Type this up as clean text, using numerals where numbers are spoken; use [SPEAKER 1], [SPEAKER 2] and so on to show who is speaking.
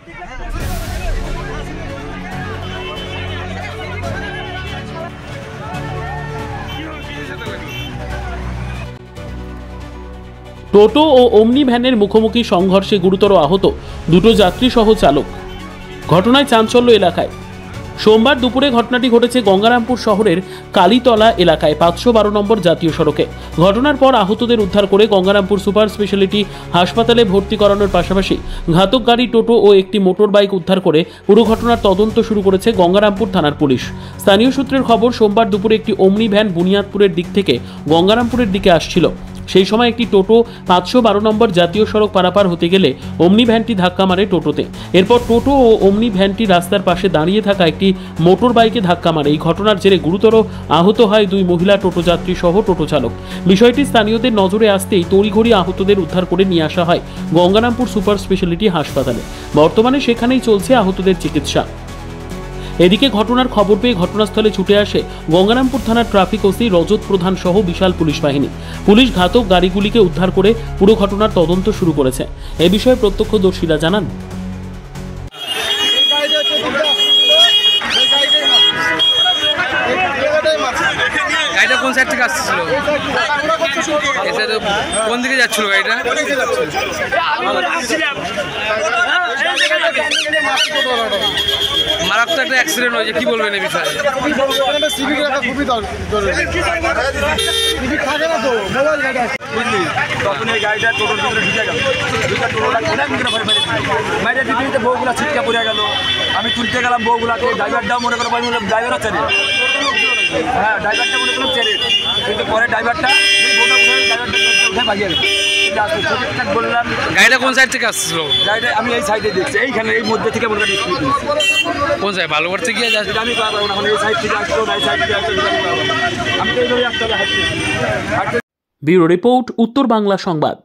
[SPEAKER 1] টোটো ও ওমনি ভ্যানের মুখোমুখি সংঘর্ষে গুরুতর আহত দুটো যাত্রী সহ চালক। ঘটনায় চাঞ্চল্য এলাকায়। সোমবার দুপুরে ঘটনাটি ঘটেছে গঙ্গারামপুর শহরের কালীতলা এলাকায় 512 নম্বর জাতীয় সড়কে। ঘটনার পর আহতদের উদ্ধার করে গঙ্গারামপুর সুপার স্পেশালিটি হাসপাতালে ভর্তি করানোর পাশাপাশি ঘাতক গাড়ি, টোটো ও একটি মোটর বাইক উদ্ধার করে পুরো ঘটনার তদন্ত শুরু করেছে গঙ্গারামপুর থানার পুলিশ। স্থানীয় সূত্রের খবর, সোমবার দুপুরে একটি ওমনি ভ্যান বুনিয়াদপুরের দিক থেকে গঙ্গারামপুরের দিকে আসছিল। সেই সময় একটি টোটো 512 নম্বর জাতীয় সড়ক পারাপার হতে গেলে ওমনি ভ্যানটি ধাক্কা মারে টোটোতে। এরপর টোটো ও ওমনি ভ্যানটি রাস্তার পাশে দাঁড়িয়ে থাকা একটি মোটর বাইকে ধাক্কা মারে। এই ঘটনার জেরে গুরুতর আহত হয় দুই মহিলা টোটো যাত্রী সহ টোটো চালক। বিষয়টি স্থানীয়দের নজরে আসতেই তড়িঘড়ি আহতদের উদ্ধার করে নিয়ে আসা হয় গঙ্গারামপুর সুপার স্পেশালিটি হাসপাতালে। বর্তমানে সেখানেই চলছে আহতদের চিকিৎসা। এদিকে ঘটনার খবর পেয়ে ঘটনাস্থলে ছুটে আসে গঙ্গারামপুর থানার ট্রাফিক ওসি রজত প্রধান সহ বিশাল পুলিশ বাহিনী। পুলিশ ঘাতক গাড়িগুলিকে উদ্ধার করে পুরো ঘটনার তদন্ত শুরু করেছে। এ বিষয়ে প্রত্যক্ষদর্শীরা জানান,
[SPEAKER 2] গাড়িটা কোন সাইড থেকে আসছিল? এটা তো কোন দিকে যাচ্ছিল গাড়িটা? মারাত্মক একটা অ্যাক্সিডেন্ট হয়েছে, কি বলবেন এই বিষয়ে?
[SPEAKER 3] তখন এই গাড়িটা টোটোর ভিতরে ঢুকে গেল, মাইরে দিতে বউগুলা ছিটকা পড়ে গেল। আমি তুলতে গেলাম বউগুলাকে, ড্রাইভারটাও মনে করো ড্রাইভারও চেনে, হ্যাঁ ড্রাইভারটা মনে করলাম চেনে, কিন্তু পরে ড্রাইভারটা উঠে ভাগিয়ে গেল। বললাম
[SPEAKER 2] গাড়িটা কোন সাইড থেকে আসছিল?
[SPEAKER 3] গাড়িটা আমি এই সাইডে দেখছি, এইখানে এই মধ্যে থেকে মনে করি
[SPEAKER 2] কোন সাইড বালুঘাট থেকে যাচ্ছে?
[SPEAKER 3] আমি এখন এই সাইড থেকে আসলো, এই সাইড থেকে আসলো, আমি তো এইভাবে আসতে হবে।
[SPEAKER 1] ব্যুরো রিপোর্ট, উত্তর বাংলা সংবাদ।